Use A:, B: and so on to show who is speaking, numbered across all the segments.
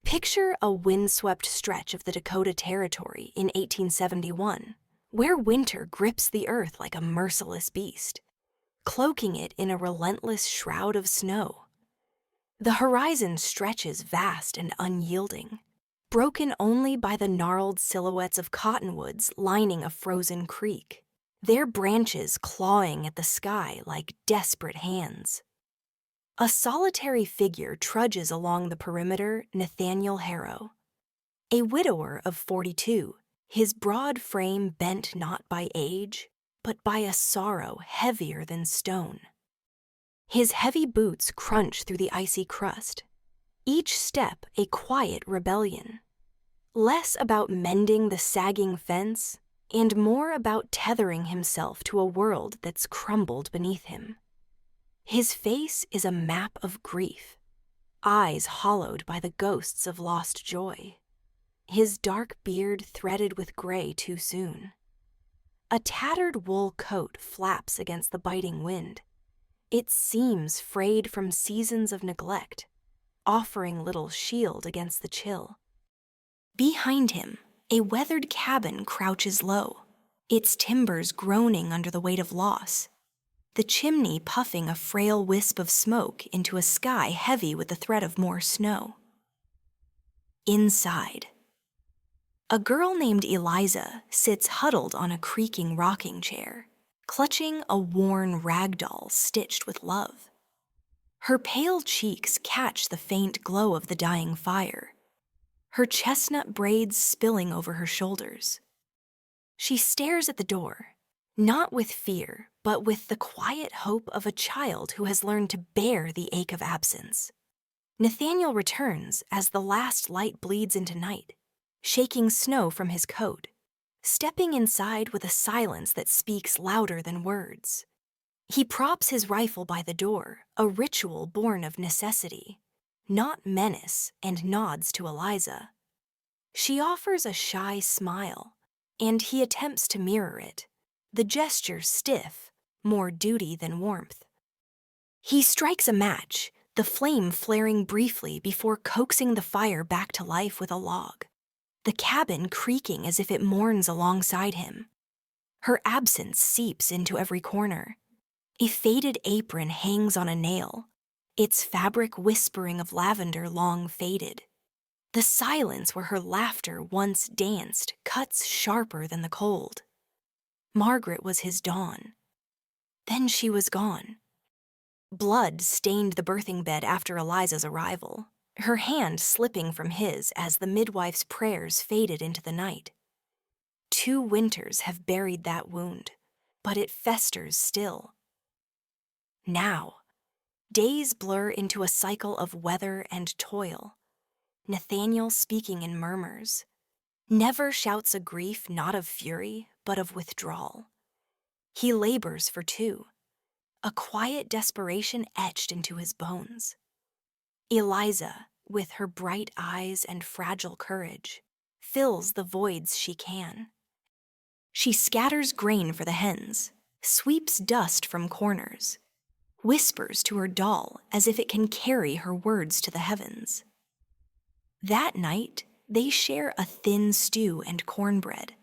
A: Picture a windswept stretch of the Dakota Territory in 1871, where winter grips the earth like a merciless beast, cloaking it in a relentless shroud of snow. The horizon stretches vast and unyielding, broken only by the gnarled silhouettes of cottonwoods lining a frozen creek, their branches clawing at the sky like desperate hands. A solitary figure trudges along the perimeter, Nathaniel Harrow. A widower of 42, his broad frame bent not by age, but by a sorrow heavier than stone. His heavy boots crunch through the icy crust, each step a quiet rebellion, less about mending the sagging fence and more about tethering himself to a world that's crumbled beneath him. His face is a map of grief, eyes hollowed by the ghosts of lost joy, his dark beard threaded with gray too soon. A tattered wool coat flaps against the biting wind, its seams frayed from seasons of neglect, offering little shield against the chill. Behind him, a weathered cabin crouches low, its timbers groaning under the weight of loss, the chimney puffing a frail wisp of smoke into a sky heavy with the threat of more snow. Inside, a girl named Eliza sits huddled on a creaking rocking chair, clutching a worn rag doll stitched with love. Her pale cheeks catch the faint glow of the dying fire, her chestnut braids spilling over her shoulders. She stares at the door, not with fear, but with the quiet hope of a child who has learned to bear the ache of absence. Nathaniel returns as the last light bleeds into night, shaking snow from his coat, stepping inside with a silence that speaks louder than words. He props his rifle by the door, a ritual born of necessity, not menace, and nods to Eliza. She offers a shy smile, and he attempts to mirror it, the gesture stiff, more duty than warmth. He strikes a match, the flame flaring briefly before coaxing the fire back to life with a log, the cabin creaking as if it mourns alongside him. Her absence seeps into every corner. A faded apron hangs on a nail, its fabric whispering of lavender long faded. The silence where her laughter once danced cuts sharper than the cold. Margaret was his dawn. Then she was gone. Blood stained the birthing bed after Eliza's arrival, her hand slipping from his as the midwife's prayers faded into the night. 2 winters have buried that wound, but it festers still. Now, days blur into a cycle of weather and toil. Nathaniel speaking in murmurs, never shouts a grief not of fury, but of withdrawal. He labors for 2, a quiet desperation etched into his bones. Eliza, with her bright eyes and fragile courage, fills the voids she can. She scatters grain for the hens, sweeps dust from corners, whispers to her doll as if it can carry her words to the heavens. That night, they share a thin stew and cornbread,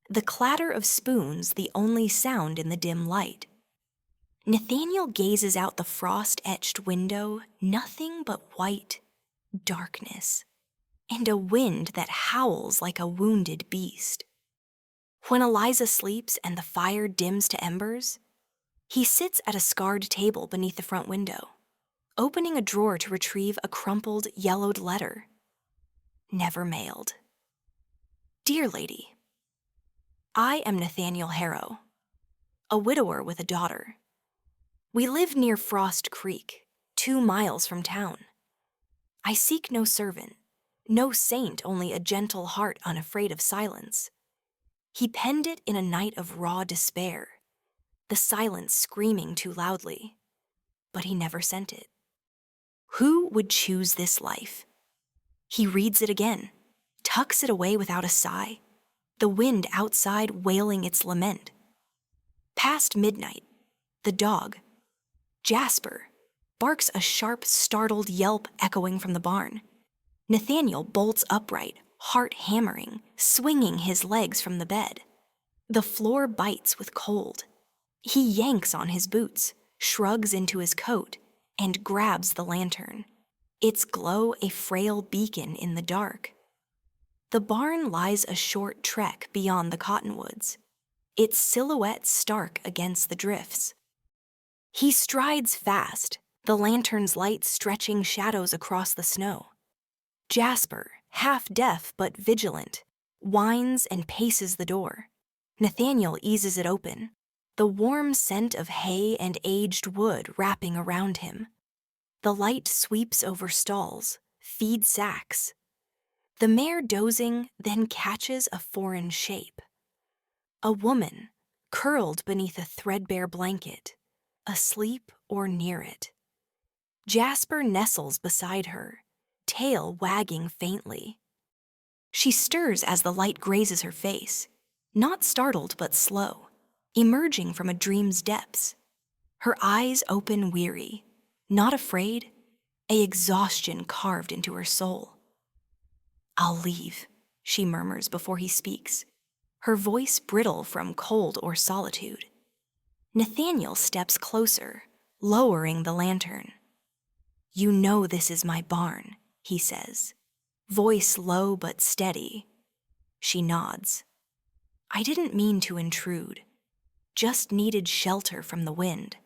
A: the clatter of spoons the only sound in the dim light. Nathaniel gazes out the frost-etched window, nothing but white, darkness, and a wind that howls like a wounded beast. When Eliza sleeps and the fire dims to embers, he sits at a scarred table beneath the front window, opening a drawer to retrieve a crumpled, yellowed letter. Never mailed. Dear Lady, I am Nathaniel Harrow, a widower with a daughter. We live near Frost Creek, 2 miles from town. I seek no servant, no saint, only a gentle heart unafraid of silence. He penned it in a night of raw despair, the silence screaming too loudly, but he never sent it. Who would choose this life? He reads it again, tucks it away without a sigh, the wind outside wailing its lament. Past midnight, the dog, Jasper, barks a sharp, startled yelp echoing from the barn. Nathaniel bolts upright, heart hammering, swinging his legs from the bed. The floor bites with cold. He yanks on his boots, shrugs into his coat, and grabs the lantern. Its glow a frail beacon in the dark. The barn lies a short trek beyond the cottonwoods, its silhouette stark against the drifts. He strides fast, the lantern's light stretching shadows across the snow. Jasper, half deaf but vigilant, whines and paces the door. Nathaniel eases it open, the warm scent of hay and aged wood wrapping around him. The light sweeps over stalls, feed sacks. The mare dozing then catches a foreign shape. A woman, curled beneath a threadbare blanket, asleep or near it. Jasper nestles beside her, tail wagging faintly. She stirs as the light grazes her face, not startled but slow, emerging from a dream's depths. Her eyes open weary, not afraid, a exhaustion carved into her soul. "I'll leave," she murmurs before he speaks, her voice brittle from cold or solitude. Nathaniel steps closer, lowering the lantern. "You know this is my barn," he says, voice low but steady. She nods. "I didn't mean to intrude, just needed shelter from the wind."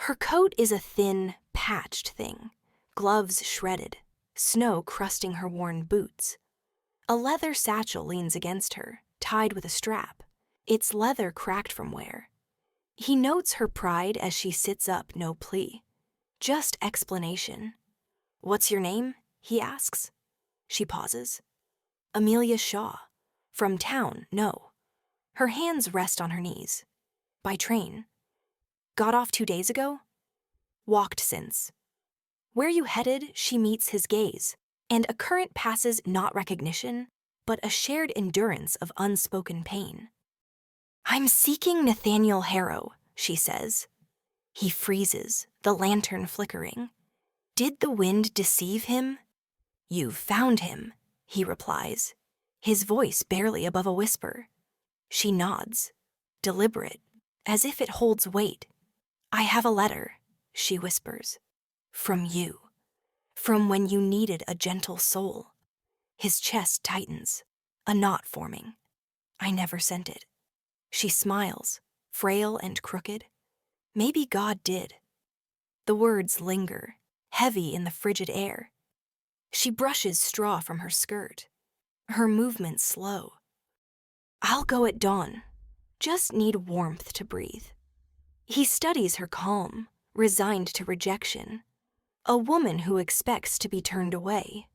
A: Her coat is a thin, patched thing, gloves shredded, snow crusting her worn boots. A leather satchel leans against her, tied with a strap, its leather cracked from wear. He notes her pride as she sits up, no plea, just explanation. "What's your name?" he asks. She pauses. "Amelia Shaw. From town, no." Her hands rest on her knees. "By train." "Got off 2 days ago?" "Walked since." Where you headed, she meets his gaze, and a current passes not recognition, but a shared endurance of unspoken pain. "I'm seeking Nathaniel Harrow," she says. He freezes, the lantern flickering. Did the wind deceive him? "You've found him," he replies, his voice barely above a whisper. She nods, deliberate, as if it holds weight. "I have a letter," she whispers. "From you. From when you needed a gentle soul." His chest tightens, a knot forming. "I never sent it." She smiles, frail and crooked. Maybe God did. The words linger, heavy in the frigid air. She brushes straw from her skirt, her movements slow. "I'll go at dawn. Just need warmth to breathe." He studies her calm, resigned to rejection. A woman who expects to be turned away.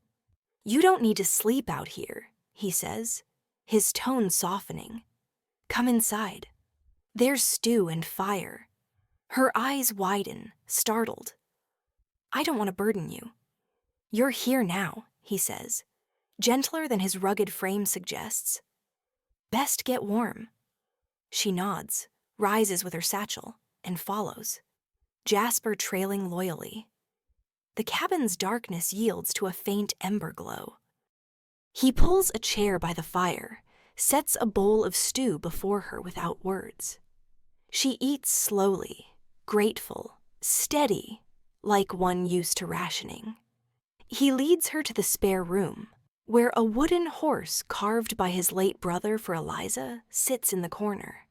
A: "You don't need to sleep out here," he says, his tone softening. "Come inside. There's stew and fire." Her eyes widen, startled. "I don't want to burden you." "You're here now," he says, gentler than his rugged frame suggests. "Best get warm." She nods, rises with her satchel, and follows, Jasper trailing loyally. The cabin's darkness yields to a faint ember glow. He pulls a chair by the fire, sets a bowl of stew before her without words. She eats slowly, grateful, steady, like one used to rationing. He leads her to the spare room, where a wooden horse carved by his late brother for Eliza sits in the corner.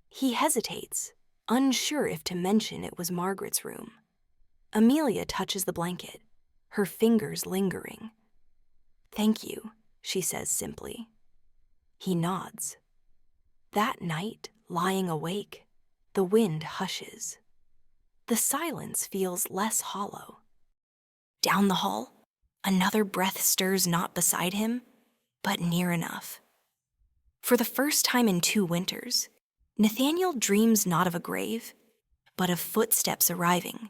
A: He hesitates, unsure if to mention it was Margaret's room. Amelia touches the blanket, her fingers lingering. "Thank you," she says simply. He nods. That night, lying awake, the wind hushes. The silence feels less hollow. Down the hall, another breath stirs not beside him, but near enough. For the first time in 2 winters, Nathaniel dreams not of a grave, but of footsteps arriving.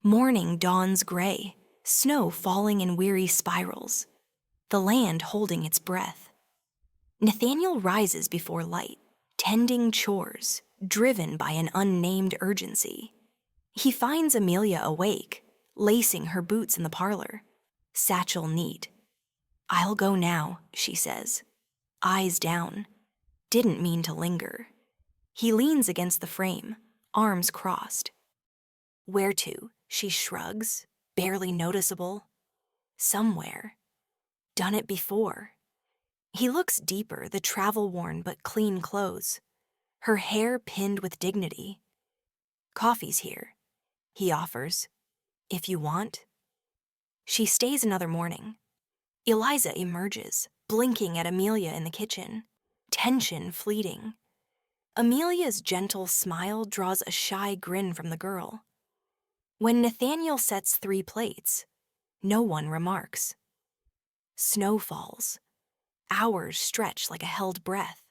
A: Morning dawns gray, snow falling in weary spirals, the land holding its breath. Nathaniel rises before light, tending chores, driven by an unnamed urgency. He finds Amelia awake, lacing her boots in the parlor. satchel neat. "I'll go now," she says, eyes down. Didn't mean to linger. He leans against the frame, arms crossed. "Where to?" She shrugs, barely noticeable. "Somewhere. Done it before." He looks deeper, the travel-worn but clean clothes, her hair pinned with dignity. "Coffee's here," he offers, "if you want." She stays another morning. Eliza emerges, blinking at Amelia in the kitchen, tension fleeting. Amelia's gentle smile draws a shy grin from the girl. When Nathaniel sets 3 plates, no one remarks. Snow falls. Hours stretch like a held breath.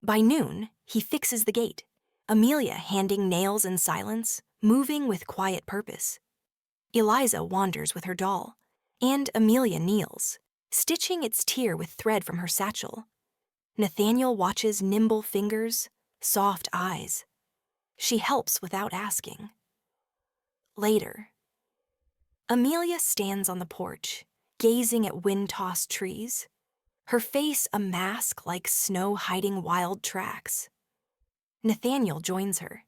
A: By noon, he fixes the gate, Amelia handing nails in silence, moving with quiet purpose. Eliza wanders with her doll, and Amelia kneels, stitching its tier with thread from her satchel. Nathaniel watches nimble fingers, soft eyes. She helps without asking. Later, Amelia stands on the porch, gazing at wind-tossed trees, her face a mask like snow hiding wild tracks. Nathaniel joins her.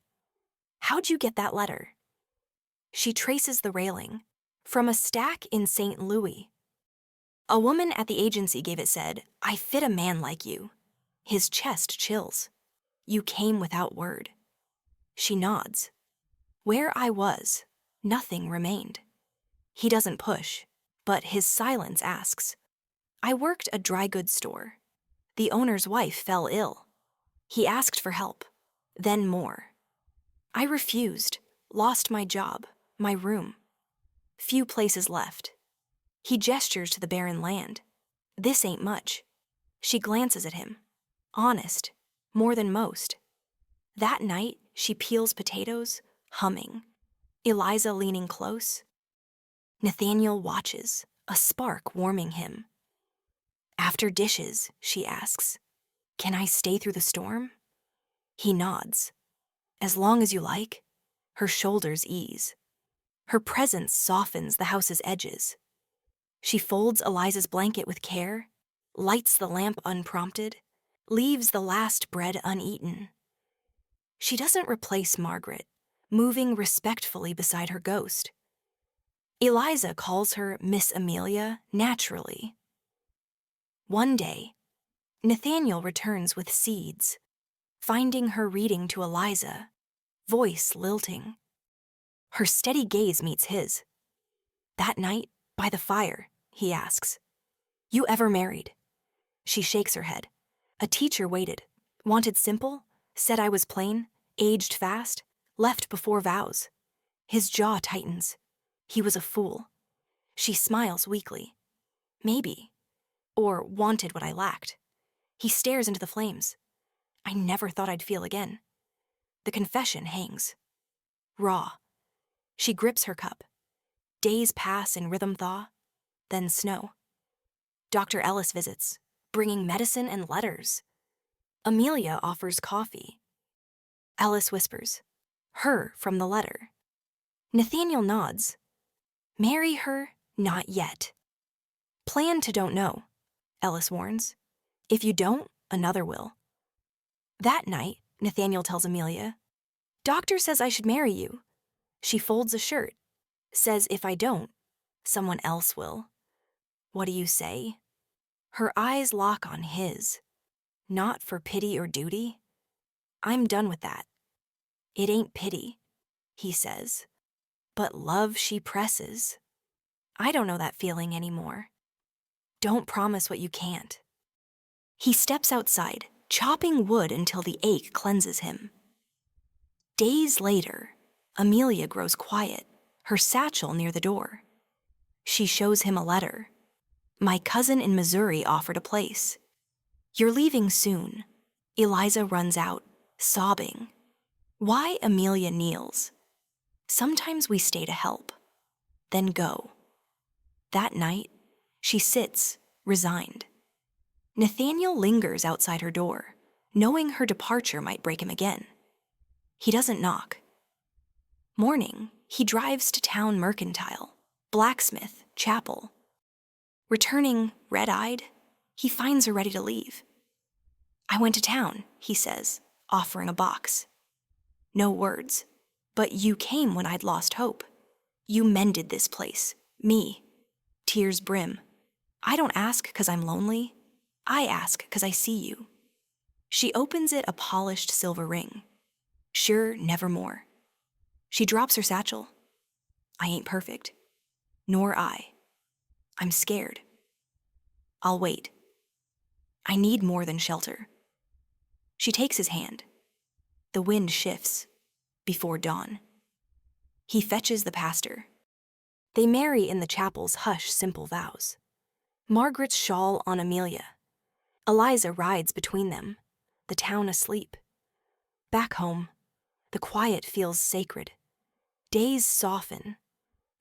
A: "How'd you get that letter?" She traces the railing, from a stack in St. Louis. "A woman at the agency gave it said, 'I fit a man like you.'" His chest chills. "You came without word." She nods. "Where I was, nothing remained." He doesn't push, but his silence asks. "I worked a dry goods store. The owner's wife fell ill. He asked for help, then more. I refused, lost my job, my room. Few places left." He gestures to the barren land. "This ain't much." She glances at him. Honest, more than most. That night, she peels potatoes, humming. Eliza leaning close. Nathaniel watches, a spark warming him. "After dishes," she asks, "can I stay through the storm?" He nods. "As long as you like." Her shoulders ease. Her presence softens the house's edges. She folds Eliza's blanket with care, lights the lamp unprompted, leaves the last bread uneaten. She doesn't replace Margaret, moving respectfully beside her ghost. Eliza calls her Miss Amelia naturally. One day, Nathaniel returns with seeds, finding her reading to Eliza, voice lilting. Her steady gaze meets his. "That night, by the fire," he asks, "you ever married?" She shakes her head. "A teacher waited, wanted simple, said I was plain, aged fast, left before vows." His jaw tightens. He was a fool. She smiles weakly. "Maybe. Or wanted what I lacked." He stares into the flames. "I never thought I'd feel again." The confession hangs. Raw. She grips her cup. Days pass in rhythm thaw, then snow. Dr. Ellis visits, bringing medicine and letters. Amelia offers coffee. Ellis whispers, "Her from the letter." Nathaniel nods. "Marry her, not yet." "Plan to don't know," Ellis warns. "If you don't, another will." That night, Nathaniel tells Amelia, "Doctor says I should marry you." She folds a shirt, says if I don't, someone else will. "What do you say?" Her eyes lock on his. Not for pity or duty. "I'm done with that." "It ain't pity," he says, "but love she presses. I don't know that feeling anymore. Don't promise what you can't." He steps outside, chopping wood until the ache cleanses him. Days later, Amelia grows quiet, her satchel near the door. She shows him a letter. "My cousin in Missouri offered a place. You're leaving soon." Eliza runs out, sobbing. Why Amelia kneels. Sometimes we stay to help, then go. That night, she sits, resigned. Nathaniel lingers outside her door, knowing her departure might break him again. He doesn't knock. Morning, he drives to town mercantile, blacksmith, chapel. Returning red-eyed, he finds her ready to leave. "I went to town," he says, offering a box. No words, but you came when I'd lost hope. You mended this place, me. Tears brim. I don't ask 'cause I'm lonely. I ask 'cause I see you. She opens it a polished silver ring. Sure, nevermore. She drops her satchel. I ain't perfect. Nor I. I'm scared. I'll wait. I need more than shelter. She takes his hand. The wind shifts before dawn. He fetches the pastor. They marry in the chapel's hushed, simple vows. Margaret's shawl on Amelia. Eliza rides between them, the town asleep. Back home, the quiet feels sacred. Days soften,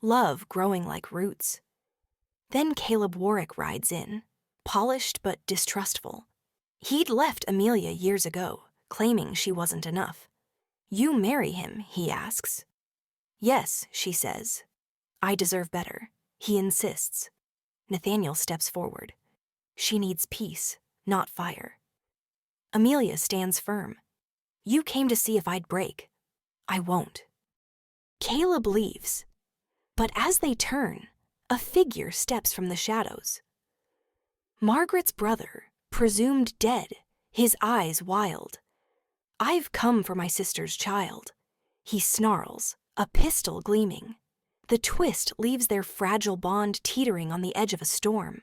A: love growing like roots. Then Caleb Warwick rides in, polished but distrustful. He'd left Amelia years ago, claiming she wasn't enough. You marry him, he asks. Yes, she says. I deserve better, he insists. Nathaniel steps forward. She needs peace, not fire. Amelia stands firm. You came to see if I'd break. I won't. Caleb leaves, but as they turn, a figure steps from the shadows. Margaret's brother, presumed dead, his eyes wild. I've come for my sister's child. He snarls, a pistol gleaming. The twist leaves their fragile bond teetering on the edge of a storm.